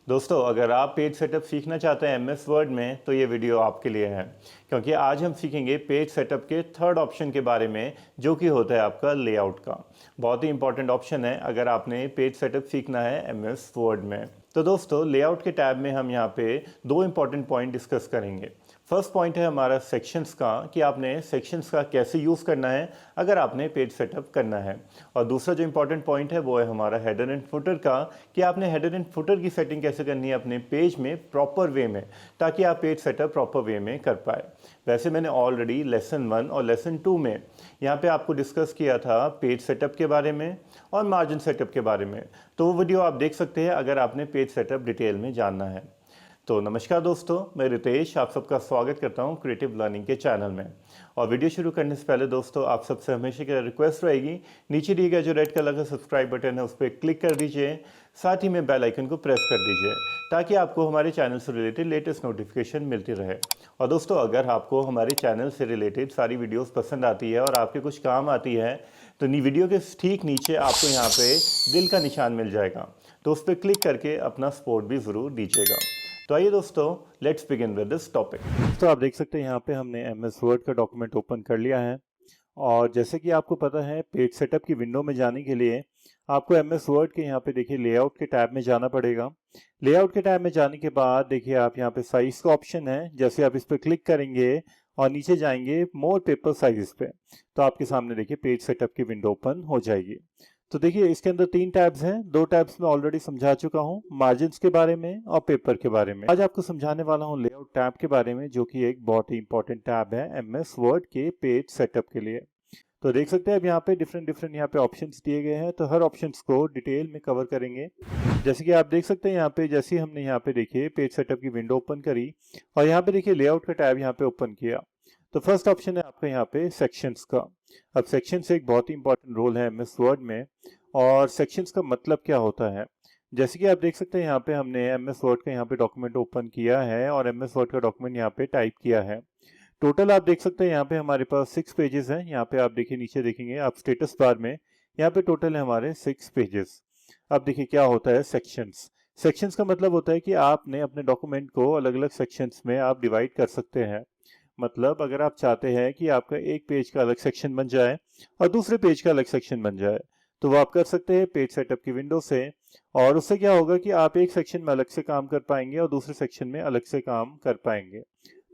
दोस्तों, अगर आप पेज सेटअप सीखना चाहते हैं एमएस वर्ड में तो ये वीडियो आपके लिए है, क्योंकि आज हम सीखेंगे पेज सेटअप के थर्ड ऑप्शन के बारे में, जो कि होता है आपका लेआउट का। बहुत ही इंपॉर्टेंट ऑप्शन है अगर आपने पेज सेटअप सीखना है एमएस वर्ड में। तो दोस्तों, लेआउट के टैब में हम यहाँ पे दो इंपॉर्टेंट पॉइंट डिस्कस करेंगे। फर्स्ट पॉइंट है हमारा सेक्शंस का, कि आपने सेक्शंस का कैसे यूज़ करना है अगर आपने पेज सेटअप करना है। और दूसरा जो इंपॉर्टेंट पॉइंट है वो है हमारा हेडर एंड फुटर का, कि आपने हेडर एंड फुटर की सेटिंग कैसे करनी है अपने पेज में प्रॉपर वे में, ताकि आप पेज सेटअप प्रॉपर वे में कर पाए। वैसे मैंने ऑलरेडी लेसन 1 और लेसन 2 में यहाँ पे आपको डिस्कस किया था पेज सेटअप के बारे में और मार्जिन सेटअप के बारे में, तो वो वीडियो आप देख सकते हैं अगर आपने पेज सेटअप डिटेल में जानना है। तो नमस्कार दोस्तों, मैं रितेश आप सबका स्वागत करता हूं क्रिएटिव लर्निंग के चैनल में। और वीडियो शुरू करने से पहले दोस्तों, आप सबसे हमेशा की रिक्वेस्ट रहेगी, नीचे दिए गए जो रेड कलर का सब्सक्राइब बटन है उस पर क्लिक कर दीजिए, साथ ही में बेल आइकन को प्रेस कर दीजिए, ताकि आपको हमारे चैनल से रिलेटेड लेटेस्ट नोटिफिकेशन मिलती रहे। और दोस्तों, अगर आपको हमारे चैनल से रिलेटेड सारी वीडियोज़ पसंद आती है और आपके कुछ काम आती है, तो वीडियो के ठीक नीचे आपको यहाँ पे दिल का निशान मिल जाएगा, तो उस पर क्लिक करके अपना सपोर्ट भी ज़रूर दीजिएगा। तो आइए दोस्तों, let's begin with this topic. तो आप देख सकते हैं यहाँ पे हमने एमएस वर्ड का डॉक्यूमेंट ओपन कर लिया है। और जैसे कि आपको पता है, पेज सेटअप की विंडो में जाने के लिए आपको एमएस वर्ड के यहाँ पे देखिए लेआउट के टैब में जाना पड़ेगा। लेआउट के टैब में जाने के बाद देखिए आप यहाँ पे साइज का ऑप्शन है, जैसे आप इस पर क्लिक करेंगे और नीचे जाएंगे मोर पेपर साइज पे, तो आपके सामने देखिए पेज सेटअप की विंडो ओपन हो जाएगी। तो देखिए इसके अंदर 3 टैब्स हैं। 2 टैब्स में ऑलरेडी समझा चुका हूँ, मार्जिन्स के बारे में और पेपर के बारे में। आज आपको समझाने वाला हूँ लेआउट टैब के बारे में, जो कि एक बहुत ही इंपॉर्टेंट टैब है एमएस वर्ड के पेज सेटअप के लिए। तो देख सकते हैं अब यहाँ पे डिफरेंट यहाँ पे ऑप्शंस दिए गए हैं, तो हर ऑप्शंस को डिटेल में कवर करेंगे। जैसे कि आप देख सकते हैं यहाँ पे, जैसे ही हमने यहाँ पे देखिए पेज सेटअप की विंडो ओपन करी और यहाँ पे देखिए लेआउट का टैब यहाँ पे ओपन किया, तो फर्स्ट ऑप्शन है आपका यहाँ पे सेक्शंस का। अब सेक्शंस एक बहुत ही इंपॉर्टेंट रोल है एमएस वर्ड में। और सेक्शंस का मतलब क्या होता है, जैसे कि आप देख सकते हैं यहाँ पे हमने एमएस वर्ड का यहाँ पे डॉक्यूमेंट ओपन किया है और एमएस वर्ड का डॉक्यूमेंट यहाँ पे टाइप किया है। टोटल आप देख सकते हैं यहाँ पे हमारे पास 6 पेजेस हैं। यहाँ पे आप देखिए नीचे देखेंगे आप स्टेटस बार में, यहाँ पे टोटल है हमारे 6 पेजेस। अब देखिए क्या होता है सेक्शंस। सेक्शंस का मतलब होता है कि आपने अपने डॉक्यूमेंट को अलग अलग सेक्शंस में आप डिवाइड कर सकते हैं। मतलब अगर आप चाहते हैं कि आपका एक पेज का अलग सेक्शन बन जाए और दूसरे पेज का अलग सेक्शन बन जाए, तो वो आप कर सकते हैं पेज सेटअप की विंडो से। और उससे क्या होगा कि आप एक सेक्शन में अलग से काम कर पाएंगे और दूसरे सेक्शन में अलग से काम कर पाएंगे।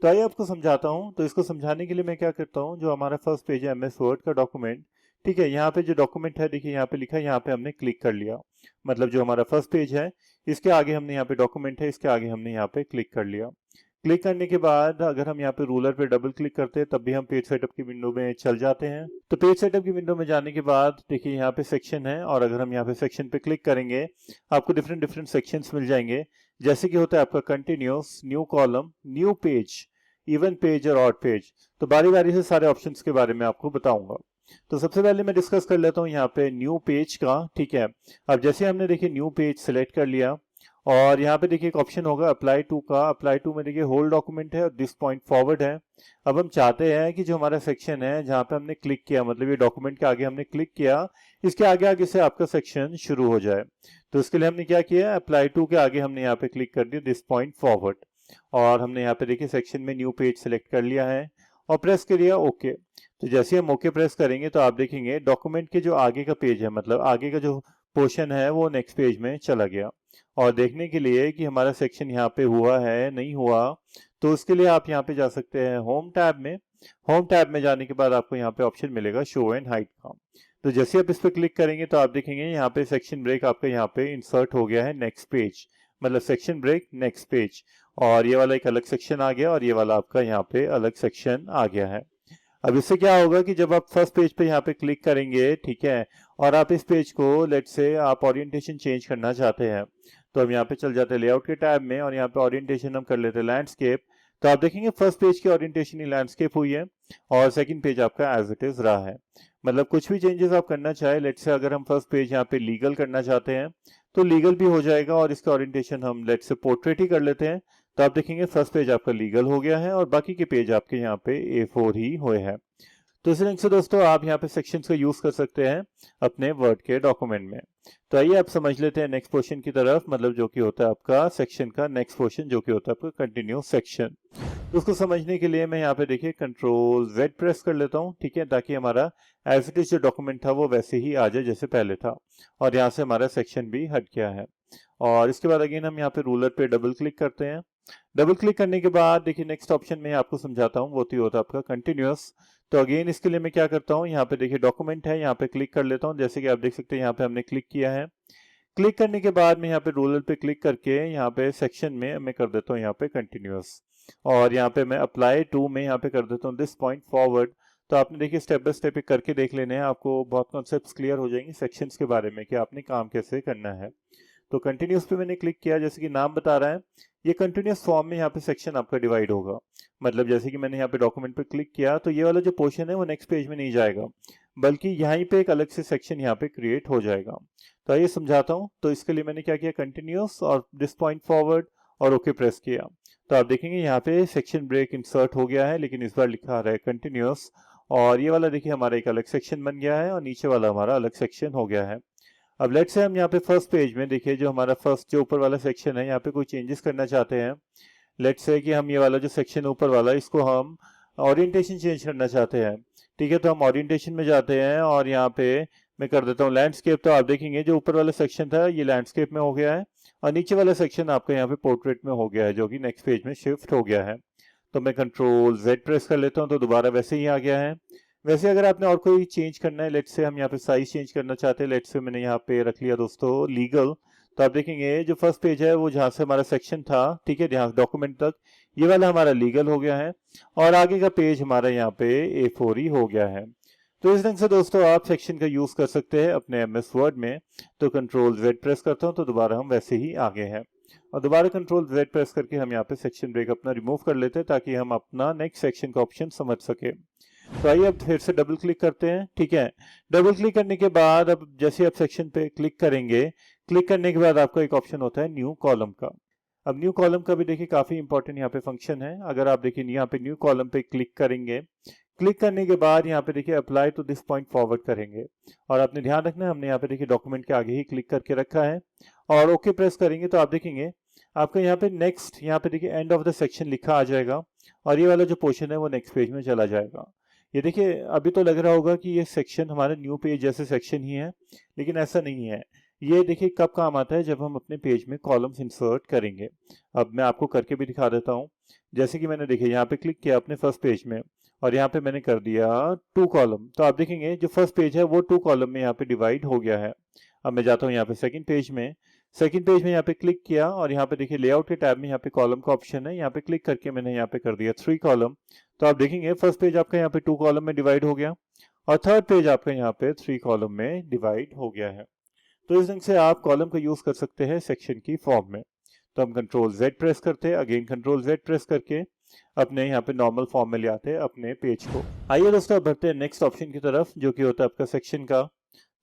तो आइए आपको समझाता हूँ। तो इसको समझाने के लिए मैं क्या करता हूँ, जो हमारा फर्स्ट पेज है एमएस वर्ड का डॉक्यूमेंट, ठीक है, यहाँ पे जो डॉक्यूमेंट है देखिए यहाँ पे लिखा है, यहाँ पे हमने क्लिक कर लिया। मतलब जो हमारा फर्स्ट पेज है इसके आगे हमने यहाँ पे डॉक्यूमेंट है, इसके आगे हमने यहाँ पे क्लिक कर लिया। क्लिक करने के बाद अगर हम यहाँ पे रूलर पे डबल क्लिक करते हैं तब भी हम पेज सेटअप की विंडो में चल जाते हैं। तो पेज सेटअप की विंडो में जाने के बाद देखिए यहाँ पे सेक्शन है, और अगर हम यहाँ पे सेक्शन पे क्लिक करेंगे आपको डिफरेंट सेक्शंस मिल जाएंगे। जैसे कि होता है आपका continuous, new column, new page, even page और ऑड पेज। तो बारी बारी से सारे ऑप्शंस के बारे में आपको बताऊंगा। तो सबसे पहले मैं डिस्कस कर लेता हूँ यहाँ पे न्यू पेज का, ठीक है। अब जैसे हमने देखिए न्यू पेज सिलेक्ट कर लिया और यहाँ पे देखिए एक ऑप्शन होगा अप्लाई टू का। अप्लाई टू में देखिए होल डॉक्यूमेंट है और दिस पॉइंट फॉरवर्ड है। अब हम चाहते हैं कि जो हमारा सेक्शन है जहाँ पे हमने क्लिक किया, मतलब ये डॉक्यूमेंट के आगे हमने क्लिक किया, इसके आगे आगे से आपका सेक्शन शुरू हो जाए। तो इसके लिए हमने क्या किया, अप्लाई टू के आगे हमने यहाँ पे क्लिक कर दिया दिस पॉइंट फॉरवर्ड, और हमने यहाँ पे देखिए सेक्शन में न्यू पेज सेलेक्ट कर लिया है और प्रेस करिए ओके। तो जैसे हम ओके प्रेस करेंगे तो आप देखेंगे डॉक्यूमेंट के जो आगे का पेज है, मतलब आगे का जो पोर्शन है वो नेक्स्ट पेज में चला गया। और देखने के लिए कि हमारा सेक्शन यहाँ पे हुआ है नहीं हुआ, तो उसके लिए आप यहाँ पे जा सकते हैं होम टैब में। होम टैब में जाने के बाद आपको यहाँ पे ऑप्शन मिलेगा शो एंड हाइड का। तो जैसे आप इस पर क्लिक करेंगे तो आप देखेंगे यहाँ पे सेक्शन ब्रेक आपका यहाँ पे इंसर्ट हो गया है नेक्स्ट पेज, मतलब सेक्शन ब्रेक नेक्स्ट पेज। और ये वाला एक अलग सेक्शन आ गया और ये वाला आपका यहाँ पे अलग सेक्शन आ गया है। अब इससे क्या होगा कि जब आप फर्स्ट पेज पे यहाँ पे क्लिक करेंगे, ठीक है, और आप इस पेज को लेट से आप ओरिएंटेशन चेंज करना चाहते हैं, तो हम यहाँ पे चल जाते हैं लेआउट के टैब में और यहाँ पे ओरिएंटेशन हम कर लेते हैं लैंडस्केप। तो आप देखेंगे फर्स्ट पेज की ओरिएंटेशन ही लैंडस्केप हुई है और सेकंड पेज आपका एज इट इज रहा है। मतलब कुछ भी चेंजेस आप करना चाहे, लेट से अगर हम फर्स्ट पेज यहाँ पे लीगल करना चाहते हैं तो लीगल भी हो जाएगा, और इसका ओरिएंटेशन हम लेट से पोर्ट्रेट ही कर लेते हैं, तो आप देखेंगे फर्स्ट पेज आपका लीगल हो गया है और बाकी के पेज आपके यहाँ पे A4 ही हुए हैं। तो इस लिंक से दोस्तों आप यहाँ पे सेक्शंस का यूज कर सकते हैं अपने वर्ड के डॉक्यूमेंट में। तो आइए आप समझ लेते हैं नेक्स्ट पोर्शन की तरफ, मतलब जो कि होता है आपका सेक्शन का नेक्स्ट पोर्शन, जो कि होता है आपका कंटिन्यूस सेक्शन। तो उसको समझने के लिए मैं यहाँ पे देखिए कंट्रोल Z प्रेस कर लेता हूँ, ठीक है, ताकि हमारा एज इट इज जो डॉक्यूमेंट था वो वैसे ही आ जाए जैसे पहले था, और यहाँ से हमारा सेक्शन भी हट गया है। और इसके बाद अगेन हम यहाँ पे रूलर पे डबल क्लिक करते हैं। डबल क्लिक करने के बाद देखिए नेक्स्ट ऑप्शन में आपको समझाता हूँ, वो तो होता है आपका कंटिन्यूअस। तो अगेन इसके लिए मैं क्या करता हूँ, यहाँ पे देखिए डॉक्यूमेंट है, यहाँ पे क्लिक कर लेता हूँ। जैसे कि आप देख सकते हैं यहाँ पे हमने क्लिक किया है। क्लिक करने के बाद मैं यहाँ पे रूलर पे क्लिक करके यहाँ पे सेक्शन में मैं कर देता हूँ यहाँ पे कंटिन्यूअस, और यहाँ पे मैं अप्लाई टू में यहाँ पे कर देता हूँ दिस पॉइंट फॉरवर्ड। तो आपने देखिए स्टेप बाय स्टेप करके देख लेने हैं, आपको बहुत कॉन्सेप्ट्स क्लियर हो जाएंगे सेक्शंस के बारे में कि आपने काम कैसे करना है। तो कंटिन्यूस पे मैंने क्लिक किया, जैसे कि नाम बता रहा है ये कंटिन्यूस फॉर्म में यहाँ पे सेक्शन आपका डिवाइड होगा। मतलब जैसे कि मैंने यहाँ पे डॉक्यूमेंट पे क्लिक किया तो ये वाला जो पोर्शन है वो नेक्स्ट पेज में नहीं जाएगा, बल्कि यहीं पे एक अलग से सेक्शन यहाँ पे क्रिएट हो जाएगा। तो आइए समझाता हूँ। तो इसके लिए मैंने क्या किया, कंटिन्यूस और दिस पॉइंट फॉरवर्ड और ओके प्रेस किया। तो आप देखेंगे यहाँ पे सेक्शन ब्रेक इंसर्ट हो गया है, लेकिन इस बार लिखा आ रहा है कंटिन्यूस, और ये वाला देखिए हमारा एक अलग सेक्शन बन गया है और नीचे वाला हमारा अलग सेक्शन हो गया है। अब लेट से हम यहाँ पे फर्स्ट पेज में देखिए जो हमारा फर्स्ट जो ऊपर वाला सेक्शन है यहाँ पे कोई चेंजेस करना चाहते हैं। लेट से कि हम ये वाला जो सेक्शन ऊपर वाला इसको हम ओरिएंटेशन चेंज करना चाहते हैं, ठीक है। तो हम ओरिएंटेशन में जाते हैं और यहाँ पे मैं कर देता हूँ लैंडस्केप। तो आप देखेंगे जो ऊपर वाला सेक्शन था ये लैंडस्केप में हो गया है, और नीचे वाला सेक्शन आपका यहाँ पे पोर्ट्रेट में हो गया है, जो कि नेक्स्ट पेज में शिफ्ट हो गया है। तो मैं कंट्रोल Z प्रेस कर लेता हूँ तो दोबारा वैसे ही आ गया है। वैसे अगर आपने और कोई चेंज करना है, लेट से हम यहाँ पे साइज चेंज करना चाहते हैं, लेट से मैंने यहाँ पे रख लिया दोस्तों लीगल। तो आप देखेंगे जो फर्स्ट पेज है वो जहाँ से हमारा सेक्शन था, ठीक है, यहाँ डॉक्यूमेंट तक, ये वाला हमारा लीगल हो गया है, और आगे का पेज हमारा यहाँ पे A4 ही हो गया है। तो इस ढंग से दोस्तों आप सेक्शन का यूज कर सकते हैं अपने MS वर्ड में। तो कंट्रोल Z प्रेस करता हूँ तो दोबारा हम वैसे ही आगे हैं, और दोबारा कंट्रोल Z प्रेस करके हम यहाँ पे सेक्शन ब्रेक अपना रिमूव कर लेते हैं ताकि हम अपना नेक्स्ट सेक्शन का ऑप्शन समझ सके। तो आइए अब फिर से डबल क्लिक करते हैं, ठीक है। डबल क्लिक करने के बाद अब जैसे आप सेक्शन पे क्लिक करेंगे, क्लिक करने के बाद आपको एक ऑप्शन होता है न्यू कॉलम का। अब न्यू कॉलम का भी देखिए काफी इंपॉर्टेंट यहाँ पे फंक्शन है। अगर आप देखिए यहाँ पे न्यू कॉलम पे क्लिक करेंगे, क्लिक करने के बाद यहाँ पे देखिए apply to this point forward करेंगे, और आपने ध्यान रखना है हमने यहाँ पे देखिए डॉक्यूमेंट के आगे ही क्लिक करके रखा है, और ओके प्रेस करेंगे तो आप देखेंगे आपका यहाँ पे नेक्स्ट, यहाँ पे देखिए एंड ऑफ द सेक्शन लिखा आ जाएगा, और ये वाला जो पोर्शन है वो नेक्स्ट पेज में चला जाएगा। ये देखिए अभी तो लग रहा होगा कि ये सेक्शन हमारे न्यू पेज जैसे सेक्शन ही है, लेकिन ऐसा नहीं है। ये देखिए कब काम आता है, जब हम अपने पेज में कॉलम्स इंसर्ट करेंगे। अब मैं आपको करके भी दिखा देता हूँ। जैसे कि मैंने देखिए यहाँ पे क्लिक किया अपने फर्स्ट पेज में, और यहाँ पे मैंने कर दिया 2 कॉलम। तो आप देखेंगे जो फर्स्ट पेज है वो 2 कॉलम में यहाँ पे डिवाइड हो गया है। अब मैं जाता हूँ यहाँ पे सेकंड पेज में। सेकंड पेज में यहाँ पे क्लिक किया, और यहाँ पे देखिए लेआउट के टैब में यहाँ पे कॉलम का ऑप्शन है, यहाँ पे क्लिक करके मैंने यहाँ पे कर दिया 3 कॉलम। तो आप देखेंगे फर्स्ट पेज आपका यहाँ पे 2 कॉलम में डिवाइड हो गया, और थर्ड पेज आपका यहाँ पे 3 कॉलम में डिवाइड हो गया है। तो इस ढंग से आप कॉलम का यूज कर सकते हैं सेक्शन की फॉर्म में। तो हम कंट्रोल Z प्रेस करते हैं, अगेन कंट्रोल Z प्रेस करके अपने यहाँ पे नॉर्मल फॉर्म में ले आते हैं अपने पेज को। आइए दोस्तों अब बढ़ते हैं नेक्स्ट ऑप्शन की तरफ, जो कि होता है आपका सेक्शन का।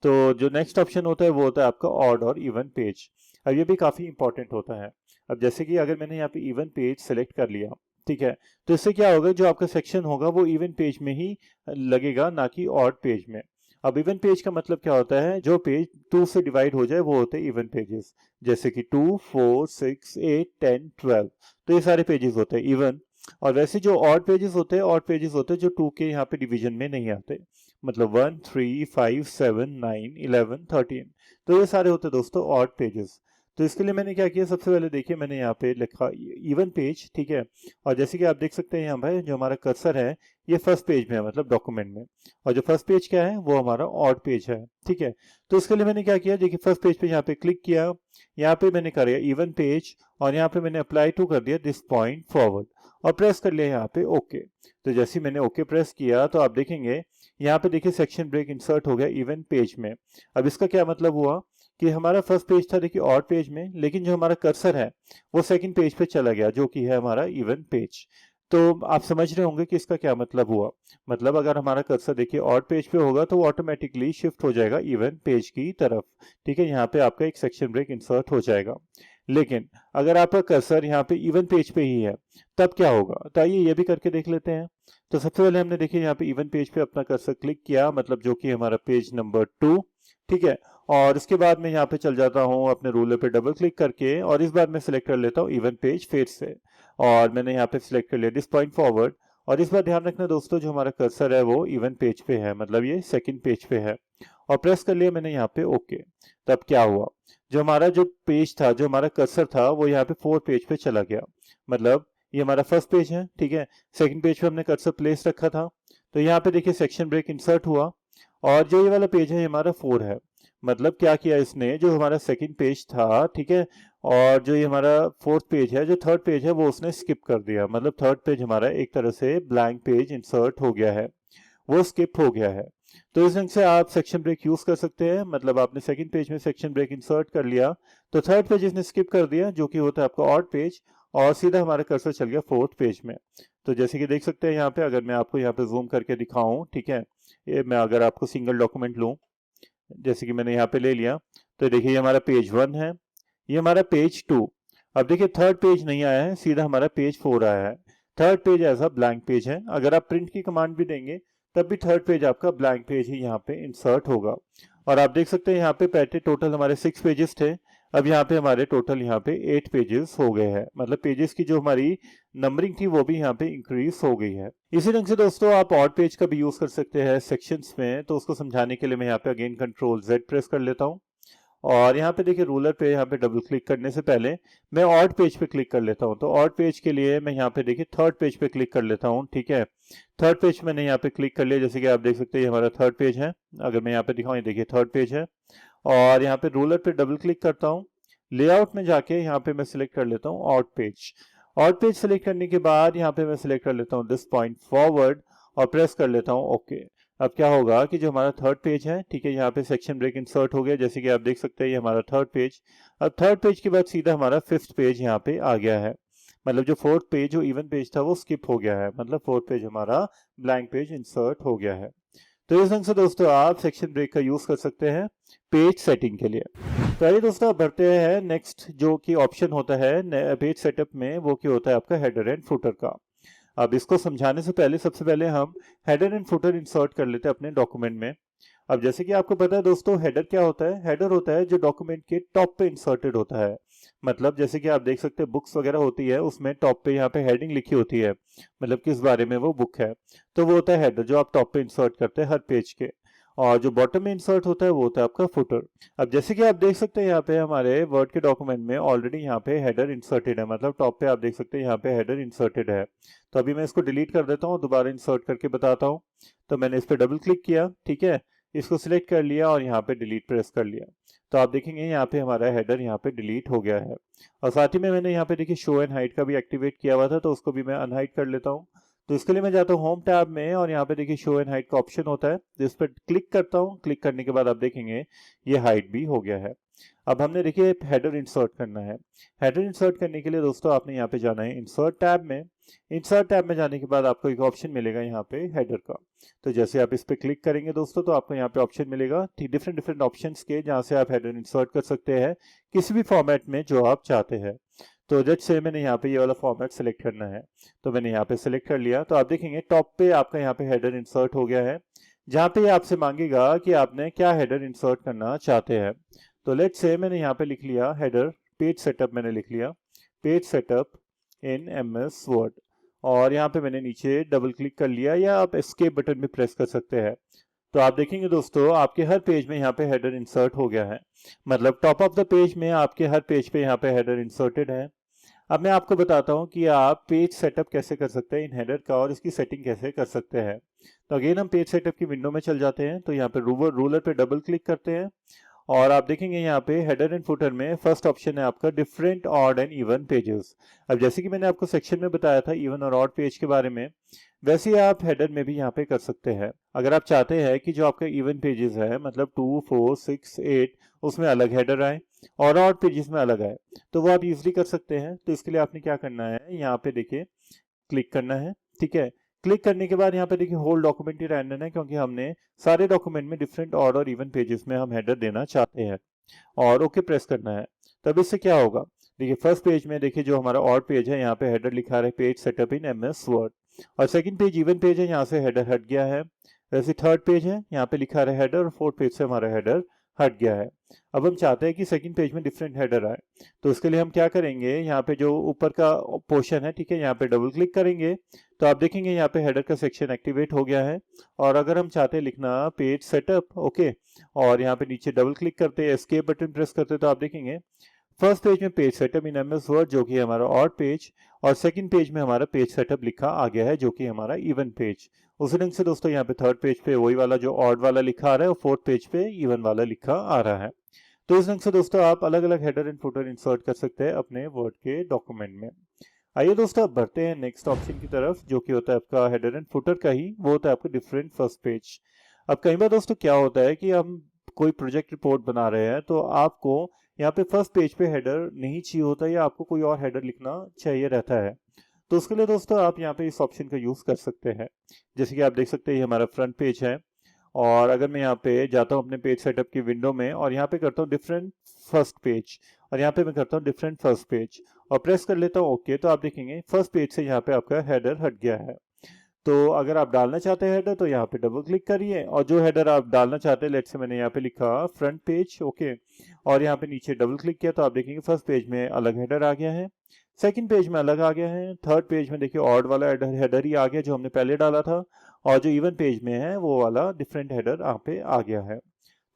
तो जो नेक्स्ट ऑप्शन होता है वो होता है आपका ऑड और इवन पेज। अब ये भी काफी इंपॉर्टेंट होता है। अब जैसे कि अगर मैंने यहाँ पे इवन पेज सेलेक्ट कर लिया, ठीक है, तो इससे क्या होगा, जो आपका सेक्शन होगा वो इवन पेज में ही लगेगा, ना कि ऑड पेज में। अब इवन पेज का मतलब क्या होता है, जो पेज 2 से डिवाइड हो जाए वो होते हैं इवन पेजेस, जैसे कि 2, 4, 6, 8, 10, 12। तो ये सारे पेजेस होते हैं इवन। और वैसे जो ऑड पेजेस होते हैं, ऑड पेजेस होते हैं जो 2 के यहाँ पे डिवीजन में नहीं आते, मतलब 1, 3, 5, 7, 9, 11, 13। तो ये सारे होते हैं दोस्तों ऑड पेजेस। तो इसके लिए मैंने क्या किया, सबसे पहले देखिए मैंने यहाँ पे लिखा इवन पेज, ठीक है। और जैसे कि आप देख सकते हैं यहाँ पे जो हमारा कर्सर है ये फर्स्ट पेज में है, मतलब डॉक्यूमेंट में, और जो फर्स्ट पेज क्या है वो हमारा ऑड पेज है, ठीक है। तो इसके लिए मैंने क्या किया, देखिए फर्स्ट पेज पे यहाँ पे क्लिक किया, यहाँ पे मैंने कर दिया इवन पेज, और यहाँ पे मैंने अप्लाई टू कर दिया दिस पॉइंट फॉरवर्ड, और प्रेस कर लिया यहाँ पे ओके। तो जैसे ही मैंने ओके प्रेस किया तो आप देखेंगे यहाँ पे देखिए सेक्शन ब्रेक इंसर्ट हो गया इवन पेज में। अब इसका क्या मतलब हुआ कि हमारा फर्स्ट पेज था देखिए ऑड पेज में, लेकिन जो हमारा कर्सर है वो सेकंड पेज पे चला गया, जो कि है हमारा इवन पेज। तो आप समझ रहे होंगे कि इसका क्या मतलब हुआ। मतलब अगर हमारा कर्सर देखिए ऑड पेज पे होगा तो वो ऑटोमेटिकली शिफ्ट हो जाएगा इवन पेज की तरफ, ठीक है। यहाँ पे आपका एक सेक्शन ब्रेक इंसर्ट हो जाएगा। लेकिन अगर आपका कर्सर यहाँ पे इवन पेज पे ही है तब क्या होगा, तो आइए ये भी करके देख लेते हैं। तो सबसे पहले हमने देखिए यहाँ पे इवन पेज पे अपना कर्सर क्लिक किया, मतलब जो कि हमारा पेज नंबर 2, ठीक है। और उसके बाद मैं यहाँ पे चल जाता हूँ अपने रूलर पे डबल क्लिक करके, और इस बार मैं सिलेक्ट कर लेता हूँ इवन पेज फिर से, और मैंने यहाँ पे सिलेक्ट कर लिया दिस पॉइंट फॉरवर्ड। और इस बार ध्यान रखना दोस्तों, जो हमारा कर्सर है वो इवन पेज पे है, मतलब ये सेकंड पेज पे है, और प्रेस कर लिया मैंने यहाँ पे ओके। तब क्या हुआ, जो हमारा जो पेज था, जो हमारा कर्सर था, वो यहाँ पे 4 पेज पे चला गया। मतलब ये हमारा फर्स्ट पेज है, ठीक है, सेकंड पेज पे हमने कर्सर प्लेस रखा था, तो यहाँ पे देखिए सेक्शन ब्रेक इंसर्ट हुआ, और जो ये वाला पेज है ये हमारा 4 है। मतलब क्या किया इसने, जो हमारा सेकंड पेज था, ठीक है, और जो ये हमारा फोर्थ पेज है, जो थर्ड पेज है, वो उसने स्किप कर दिया। मतलब थर्ड पेज हमारा एक तरह से ब्लैंक पेज इंसर्ट हो गया है, वो स्किप हो गया है। तो इस ढंग से आप सेक्शन ब्रेक यूज कर सकते हैं। मतलब आपने सेकंड पेज में सेक्शन ब्रेक इंसर्ट कर लिया, तो थर्ड पेज इसने स्किप कर दिया, जो कि होता है आपका ऑड पेज, और सीधा हमारा कर्सर चल गया फोर्थ पेज में। तो जैसे कि देख सकते हैं यहाँ पे, अगर मैं आपको यहाँ पे जूम करके दिखाऊं, ठीक है, ये मैं अगर आपको सिंगल डॉक्यूमेंट लूं, जैसे कि मैंने यहाँ पे ले लिया, तो देखिए ये हमारा पेज 1 है, ये हमारा पेज 2। अब देखिए थर्ड पेज नहीं आया है, सीधा हमारा पेज 4 आया है। थर्ड पेज ऐसा ब्लैंक पेज है, अगर आप प्रिंट की कमांड भी देंगे तब भी थर्ड पेज आपका ब्लैंक पेज ही यहाँ पे इंसर्ट होगा। और आप देख सकते हैं यहाँ पे पहले टोटल हमारे 6 पेजेस थे, अब यहाँ पे हमारे टोटल यहाँ पे 8 पेजेस हो गए हैं। मतलब पेजेस की जो हमारी नंबरिंग थी वो भी यहाँ पे इंक्रीज हो गई है। इसी ढंग से दोस्तों आप ऑड पेज का भी यूज कर सकते हैं सेक्शंस में। तो उसको समझाने के लिए मैं यहाँ पे अगेन कंट्रोल Z प्रेस कर लेता हूँ, और यहाँ पे देखिए रूलर पे यहाँ पे डबल क्लिक करने से पहले मैं ऑड पेज पे क्लिक कर लेता हूँ। तो ऑड पेज के लिए मैं यहाँ पे देखिए थर्ड पेज पे क्लिक कर लेता हूँ, ठीक है। थर्ड पेज मैंने यहाँ पे क्लिक कर लिया, जैसे कि आप देख सकते हैं ये हमारा थर्ड पेज है। अगर मैं यहाँ पे दिखाऊँ, ये देखिए थर्ड पेज है, और यहाँ पे रूलर पे डबल क्लिक करता हूँ, लेआउट में जाके यहाँ पे मैं सिलेक्ट कर लेता हूँ odd page. Odd page select करने के बाद यहाँ पे मैं सिलेक्ट कर लेता हूँ दिस पॉइंट फॉरवर्ड, और प्रेस कर लेता हूँ ओके। अब क्या होगा कि जो हमारा थर्ड पेज है, ठीक है, यहाँ पे सेक्शन ब्रेक इंसर्ट हो गया, जैसे कि आप देख सकते हैं ये हमारा थर्ड पेज। अब थर्ड पेज के बाद सीधा हमारा फिफ्थ पेज यहाँ पे आ गया है। मतलब जो फोर्थ पेज, जो इवन पेज था, वो स्किप हो गया है। मतलब फोर्थ पेज हमारा ब्लैंक पेज इंसर्ट हो गया है। तो इस ढंग से दोस्तों आप सेक्शन ब्रेक का यूज कर सकते हैं पेज सेटिंग के लिए। तो आइए दोस्तों अब बढ़ते हैं नेक्स्ट जो कि ऑप्शन होता है पेज सेटअप में, वो क्या होता है आपका हेडर एंड फुटर का। अब इसको समझाने से पहले सबसे पहले हम हेडर एंड फुटर इंसर्ट कर लेते हैं अपने डॉक्यूमेंट में। अब जैसे कि आपको पता है दोस्तों, हेडर क्या होता है, हेडर होता है जो डॉक्यूमेंट के टॉप पे इंसर्टेड होता है। मतलब जैसे कि आप देख सकते हैं बुक्स वगैरह होती है, उसमें टॉप पे यहाँ पे हेडिंग लिखी होती है, मतलब किस बारे में वो बुक है, तो वो होता है हेडर, जो आप टॉप पे इंसर्ट करते हैं हर पेज के। और जो बॉटम में इंसर्ट होता है वो होता है आपका फुटर। अब जैसे कि आप देख सकते हैं यहाँ पे हमारे वर्ड के डॉक्यूमेंट में ऑलरेडी यहाँ पे हेडर इंसर्टेड है, मतलब टॉप पे आप देख सकते हैं यहाँ पे हेडर इंसर्टेड है। तो अभी मैं इसको डिलीट कर देता हूँ, दोबारा इंसर्ट करके बताता हूँ। तो मैंने इस पर डबल क्लिक किया, ठीक है, इसको सिलेक्ट कर लिया और यहाँ पे डिलीट प्रेस कर लिया। तो आप देखेंगे यहाँ पे हमारा हेडर यहाँ पे डिलीट हो गया है। और साथ ही में मैंने यहाँ पे देखिए शो एंड हाइड का भी एक्टिवेट किया हुआ था, तो उसको भी मैं अनहाइड कर लेता हूँ। तो इसके लिए मैं जाता हूँ होम टैब में, और यहाँ पे देखिए शो एंड हाइड का ऑप्शन होता है, तो इस पर क्लिक करता हूँ। क्लिक करने के बाद आप देखेंगे ये हाइड भी हो गया है। अब हमने देखिए हेडर इंसर्ट करना है। हेडर इंसर्ट करने के लिए दोस्तों आपने यहाँ पे जाना है इंसर्ट टैब में। इंसर्ट टैब में जाने के बाद आपको एक ऑप्शन मिलेगा यहाँ पे हेडर का। तो जैसे आप इस पे क्लिक करेंगे दोस्तों, तो आपको यहाँ पे ऑप्शन मिलेगा डिफरेंट डिफरेंट ऑप्शंस के, जहाँ से आप हेडर इंसर्ट कर सकते हैं किसी भी फॉर्मेट में जो आप चाहते हैं। तो जस्ट से मैंने यहाँ पे ये वाला फॉर्मेट सेलेक्ट करना है, तो मैंने यहाँ पे सेलेक्ट कर लिया। तो आप देखेंगे टॉप पे आपका यहाँ पे हेडर इंसर्ट हो गया है, जहाँ पे आपसे मांगेगा कि आपने क्या हेडर इंसर्ट करना चाहते हैं। तो लेट्स से मैंने यहाँ पे लिख लिया हेडर पेज सेटअप, मैंने लिख लिया पेज सेटअप इन MS वर्ड, और यहाँ पे मैंने नीचे डबल क्लिक कर लिया, या आप एस्केप बटन भी प्रेस कर सकते हैं। तो आप देखेंगे दोस्तों आपके हर पेज में यहाँ पे हेडर इंसर्ट हो गया है। मतलब टॉप ऑफ द पेज में आपके हर पेज पे यहाँ पे हेडर इंसर्टेड है। अब मैं आपको बताता हूँ कि आप पेज सेटअप कैसे कर सकते हैं इन हेडर का, और इसकी सेटिंग कैसे कर सकते हैं। तो अगेन हम पेज सेटअप की विंडो में चल जाते हैं। तो यहाँ पे रूलर पे डबल क्लिक करते हैं, और आप देखेंगे यहाँ पे हेडर एंड फुटर में फर्स्ट ऑप्शन है आपका different odd and even pages. अब जैसे कि मैंने आपको सेक्शन में बताया था इवन और ऑड पेज के बारे में, वैसे ही आप हेडर में भी यहाँ पे कर सकते हैं। अगर आप चाहते हैं कि जो आपका इवन पेजेस है, मतलब 2, 4, 6, 8, उसमें अलग हेडर आए और ऑड पेजेस में अलग आए, तो वो आप इजीली कर सकते हैं। तो इसके लिए आपने क्या करना है, यहाँ पे देखिए क्लिक करना है, ठीक है। क्लिक करने के बाद यहाँ पे देखिए होल डॉक्यूमेंट ही रैंडम है, क्योंकि हमने सारे डॉक्यूमेंट में डिफरेंट ऑड और इवन पेजेस में हम हेडर देना चाहते हैं, और ओके प्रेस करना है। तब इससे क्या होगा, देखिए फर्स्ट पेज में देखिए जो हमारा और पेज है यहाँ पे हेडर लिखा है page setup in MS word, और सेकंड पेज इवन पेज है, यहाँ से हेडर हट गया है। वैसे थर्ड पेज है, यहाँ पे लिखा है हेडर, और फोर्थ पेज से हमारा हेडर हट गया है। अब हम चाहते हैं कि सेकंड पेज में डिफरेंट हेडर आए, तो उसके लिए हम क्या करेंगे, यहाँ पे जो ऊपर का पोर्शन है, ठीक है, यहाँ पे डबल क्लिक करेंगे तो आप देखेंगे यहाँ पे हेडर का सेक्शन एक्टिवेट हो गया है। और अगर हम चाहते हैं लिखना पेज सेटअप, ओके, और यहाँ पे नीचे डबल क्लिक करते हैं, एस्केप बटन प्रेस करते तो आप देखेंगे फर्स्ट पेज में page setup in MS word जो कि हमारा ऑड पेज, और सेकंड पेज में हमारा पेज सेटअप लिखा आ गया है जो कि हमारा इवन पेज। उसी ढंग से दोस्तों यहाँ पे थर्ड पेज पे वही वाला जो ऑड वाला लिखा आ रहा है, और फोर्थ पेज पे इवन वाला लिखा आ रहा है। तो इस ढंग से दोस्तों आप अलग अलग हेडर एंड फुटर इंसर्ट कर सकते हैं अपने वर्ड के डॉक्यूमेंट में। आइए दोस्तों अब बढ़ते हैं नेक्स्ट ऑप्शन की तरफ, जो कि होता है आपका हेडर एंड फुटर का ही, वो होता है आपका डिफरेंट फर्स्ट पेज। अब कई बार दोस्तों क्या होता है कि हम कोई प्रोजेक्ट रिपोर्ट बना रहे हैं तो आपको यहाँ पे फर्स्ट पेज पे हेडर नहीं चाहिए होता, या आपको कोई और हेडर लिखना चाहिए रहता है। तो उसके लिए दोस्तों आप यहाँ पे इस ऑप्शन का यूज कर सकते हैं। जैसे कि आप देख सकते हैं ये हमारा फ्रंट पेज है, और अगर मैं यहाँ पे जाता हूँ अपने पेज सेटअप की विंडो में और यहाँ पे करता हूँ डिफरेंट फर्स्ट पेज, और यहाँ पे मैं करता हूँ डिफरेंट फर्स्ट पेज और प्रेस कर लेता हूँ ओके, तो आप देखेंगे फर्स्ट पेज से यहाँ पे आपका हेडर हट गया है। तो अगर आप डालना चाहते हैं हेडर तो यहाँ पे डबल क्लिक करिए, और जो हेडर आप डालना चाहते हैं, लेट्स से मैंने यहाँ पे लिखा फ्रंट पेज, ओके, और यहाँ पे नीचे डबल क्लिक किया तो आप देखेंगे फर्स्ट पेज में अलग हेडर आ गया है, सेकंड पेज में अलग आ गया है, थर्ड पेज में देखिए ऑड वाला हेडर ही आ गया जो हमने पहले डाला था, और जो इवन पेज में है वो वाला डिफरेंट हेडर यहाँ पे आ गया है।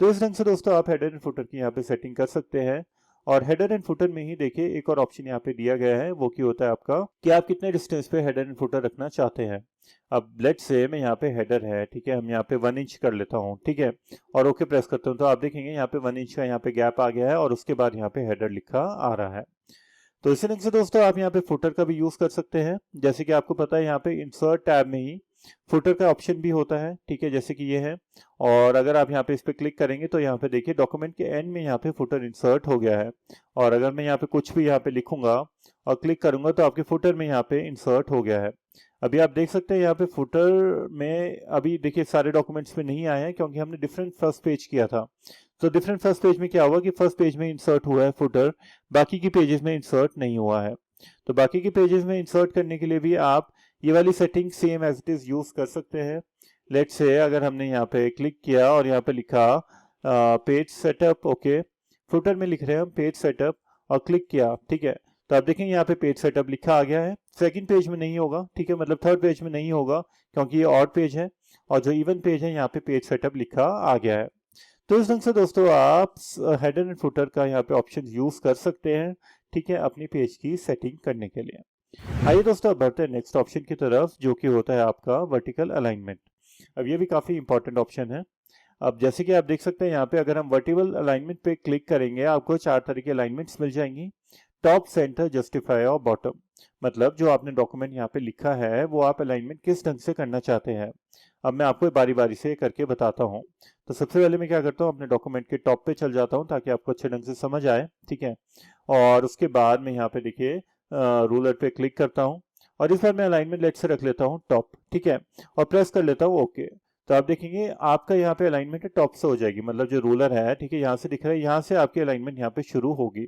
तो इस ढंग से दोस्तों आप हेडर एंड फुटर की यहाँ पे सेटिंग कर सकते हैं। और हेडर एंड फुटर में ही देखिए एक और ऑप्शन यहाँ पे दिया गया है, वो की होता है आपका कि आप कितने डिस्टेंस पे हेडर एंड फुटर रखना चाहते हैं। अब लेट्स से मैं यहाँ पे हेडर है, ठीक है, हम यहाँ पे 1 इंच कर लेता हूँ, ठीक है, और ओके प्रेस करता हूँ तो आप देखेंगे यहाँ पे 1 इंच का यहाँ पे गैप आ गया है, और उसके बाद यहाँ पे हेडर लिखा आ रहा है। तो इसी ढंग से दोस्तों आप यहाँ पे फुटर का भी यूज कर सकते हैं। जैसे कि आपको पता है यहाँ पे इंसर्ट टैब में ही फुटर का ऑप्शन भी होता है, ठीक है, जैसे कि ये है, और अगर आप यहाँ पे इस पे क्लिक करेंगे तो यहाँ पे देखिए डॉक्यूमेंट के एंड में यहाँ पे फुटर इंसर्ट हो गया है। और अगर मैं यहाँ पे कुछ भी यहाँ पे लिखूंगा और क्लिक करूंगा तो आपके फुटर में यहाँ पे इंसर्ट हो गया है। अभी आप देख सकते हैं यहाँ पे फुटर में अभी देखिए सारे डॉक्यूमेंट्स में नहीं आए हैं क्योंकि हमने डिफरेंट फर्स्ट पेज किया था। तो डिफरेंट फर्स्ट पेज में क्या हुआ कि फर्स्ट पेज में इंसर्ट हुआ है फुटर, बाकी की पेजेस में इंसर्ट नहीं हुआ है। तो बाकी के पेजेस में इंसर्ट करने के लिए भी आप ये वाली setting same as it is use कर सकते हैं। लेट्स से अगर हमने यहाँ पे क्लिक किया और यहाँ पे लिखा पेज सेटअप, ओके, फुटर में लिख रहे हैं हम पेज सेटअप, और क्लिक किया, ठीक है, तो आप देखेंगे यहाँ पे पेज सेटअप लिखा आ गया है। सेकंड पेज में नहीं होगा, ठीक है, मतलब थर्ड पेज में नहीं होगा क्योंकि ये ऑड पेज है, और जो इवन पेज है यहाँ पे पेज सेटअप लिखा आ गया है। तो इस ढंग से दोस्तों आप हेडर एंड फुटर का यहाँ पे ऑप्शन यूज कर सकते हैं, ठीक है, अपनी पेज की सेटिंग करने के लिए। आइए दोस्तों अब बढ़ते हैं नेक्स्ट ऑप्शन की तरफ, जो कि होता है आपका वर्टिकल अलाइनमेंट। अब ये भी काफी इंपॉर्टेंट ऑप्शन है। अब जैसे कि आप देख सकते हैं यहाँ पे अगर हम वर्टिकल अलाइनमेंट पे क्लिक करेंगे आपको 4 तरह की अलाइनमेंट्स मिल जाएंगी, टॉप, सेंटर, जस्टिफाई और बॉटम। मतलब जो आपने डॉक्यूमेंट यहाँ पे लिखा है वो आप अलाइनमेंट किस ढंग से करना चाहते हैं। अब मैं आपको बारी बारी से करके बताता हूँ। तो सबसे पहले मैं क्या करता हूँ, अपने डॉक्यूमेंट के टॉप पे चल जाता हूँ ताकि आपको अच्छे ढंग से समझ आए, ठीक है, और उसके बाद मैं यहाँ पे देखिए रूलर पे क्लिक करता हूँ, और इस बार मैं अलाइनमेंट लेट से रख लेता हूँ टॉप, ठीक है, और प्रेस कर लेता हूँ ओके। तो आप देखेंगे आपका यहाँ पे अलाइनमेंट टॉप से हो जाएगी, मतलब जो रूलर है, ठीक है, यहाँ से दिख रहा है, यहाँ से आपकी अलाइनमेंट यहाँ पे शुरू होगी,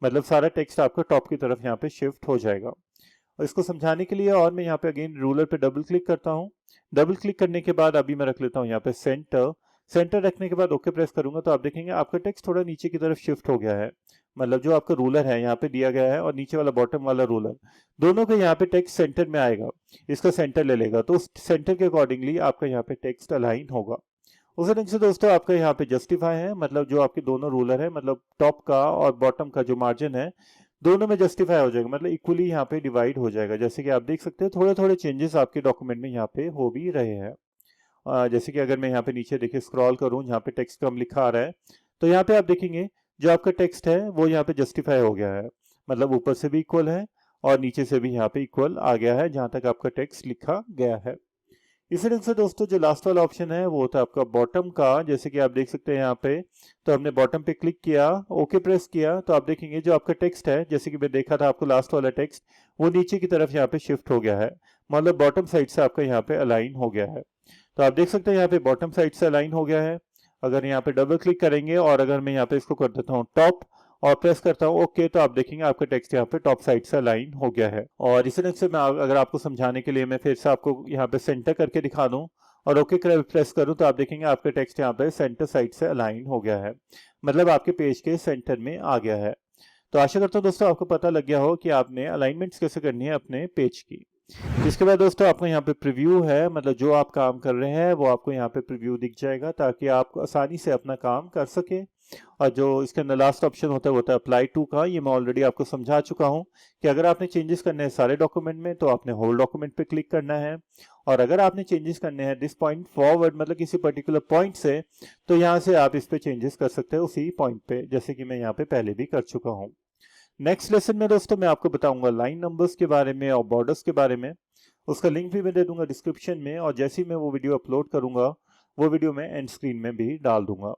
मतलब सारा टेक्स्ट आपका टॉप की तरफ यहाँ पे शिफ्ट हो जाएगा। और इसको समझाने के लिए और मैं यहाँ पे अगेन रूलर पे डबल क्लिक करता हूँ। डबल क्लिक करने के बाद अभी मैं रख लेता हूँ यहाँ पे सेंटर। सेंटर रखने के बाद ओके प्रेस करूंगा तो आप देखेंगे आपका टेक्स्ट थोड़ा नीचे की तरफ शिफ्ट हो गया है, मतलब जो आपका रूलर है यहाँ पे दिया गया है और नीचे वाला बॉटम वाला रूलर, दोनों के यहाँ पे टेक्स्ट सेंटर में आएगा, इसका सेंटर ले लेगा, तो उस सेंटर के अकॉर्डिंगली आपका यहाँ पे टेक्स्ट अलाइन होगा। उसी ढंग से दोस्तों आपका यहाँ पे जस्टिफाई है, मतलब जो आपके दोनों रूलर है, मतलब टॉप का और बॉटम का जो मार्जिन है दोनों में जस्टिफाई हो जाएगा, मतलब इक्वली यहाँ पे डिवाइड हो जाएगा। जैसे कि आप देख सकते हैं थोड़े थोड़े चेंजेस आपके डॉक्यूमेंट में यहाँ पे हो भी रहे हैं। जैसे कि अगर मैं यहाँ पे नीचे देखिए स्क्रॉल करूँ, यहाँ पे टेक्स्ट कम लिखा आ रहा है, तो यहाँ पे आप देखेंगे जो आपका टेक्स्ट है वो यहाँ पे जस्टिफाई हो गया है, मतलब ऊपर से भी इक्वल है और नीचे से भी यहाँ पे इक्वल आ गया है जहाँ तक आपका टेक्स्ट लिखा गया है। इसी ढंग से दोस्तों जो लास्ट वाला ऑप्शन है वो होता है आपका बॉटम का। जैसे कि आप देख सकते हैं यहाँ पे, तो हमने बॉटम पे क्लिक किया, ओके प्रेस किया, तो आप देखेंगे जो आपका टेक्स्ट है, जैसे कि मैं देखा था आपको लास्ट वाला टेक्स्ट, वो नीचे की तरफ यहाँ पे शिफ्ट हो गया है, मतलब बॉटम साइड से आपका यहाँ पे अलाइन हो गया है। तो आप देख सकते हैं यहाँ पे बॉटम साइड से अलाइन हो गया है। अगर यहाँ पे डबल क्लिक करेंगे और अगर मैं यहाँ पे इसको कर देता हूँ टॉप और प्रेस करता हूँ ओके, तो आप देखेंगे आपका टेक्स्ट यहाँ पे टॉप साइड से अलाइन हो गया है। और इसी तरह से मैं अगर आपको समझाने के लिए मैं फिर से आपको यहाँ पे सेंटर करके दिखा दूँ और ओके प्रेस करूँ, तो आप देखेंगे आपका टेक्स्ट यहाँ पे सेंटर साइड से अलाइन हो गया है, मतलब आपके पेज के सेंटर में आ गया है। तो आशा करता हूँ दोस्तों आपको पता लग गया हो कि आपने अलाइनमेंट्स कैसे करनी है अपने पेज की। इसके बाद दोस्तों आपको यहाँ पे प्रीव्यू है, मतलब जो आप काम कर रहे हैं वो आपको यहाँ पे प्रीव्यू दिख जाएगा ताकि आप आसानी से अपना काम कर सके। और जो इसके अंदर लास्ट ऑप्शन होता है वो होता है अप्लाई टू का। ये मैं ऑलरेडी आपको समझा चुका हूँ कि अगर आपने चेंजेस करने हैं सारे डॉक्यूमेंट में तो आपने होल डॉक्यूमेंट पे क्लिक करना है, और अगर आपने चेंजेस करने हैं दिस पॉइंट फॉरवर्ड मतलब किसी पर्टिकुलर पॉइंट से, तो यहाँ से आप इस पे चेंजेस कर सकते हैं उसी पॉइंट पे, जैसे कि मैं यहाँ पे पहले भी कर चुका हूँ। नेक्स्ट लेसन में दोस्तों मैं आपको बताऊंगा लाइन नंबर्स के बारे में और बॉर्डर्स के बारे में। उसका लिंक भी मैं दे दूंगा डिस्क्रिप्शन में, और जैसे ही मैं वो वीडियो अपलोड करूंगा वो वीडियो मैं एंड स्क्रीन में भी डाल दूंगा।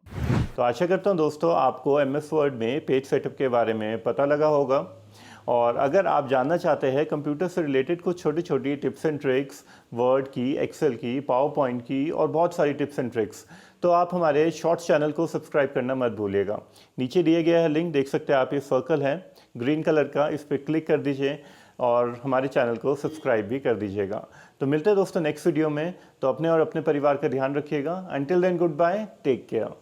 तो आशा करता हूं दोस्तों आपको एमएस वर्ड में पेज सेटअप के बारे में पता लगा होगा। और अगर आप जानना चाहते हैं कंप्यूटर से रिलेटेड कुछ छोटी छोटी टिप्स एंड ट्रिक्स, वर्ड की, एक्सेल की, पावर पॉइंट की और बहुत सारी टिप्स एंड ट्रिक्स, तो आप हमारे शॉर्ट्स चैनल को सब्सक्राइब करना मत भूलिएगा। नीचे दिए गया है लिंक, देख सकते हैं आप, ये सर्कल है ग्रीन कलर का, इस पर क्लिक कर दीजिए और हमारे चैनल को सब्सक्राइब भी कर दीजिएगा। तो मिलते हैं दोस्तों नेक्स्ट वीडियो में। तो अपने और अपने परिवार का ध्यान रखिएगा। Until then good bye, take care.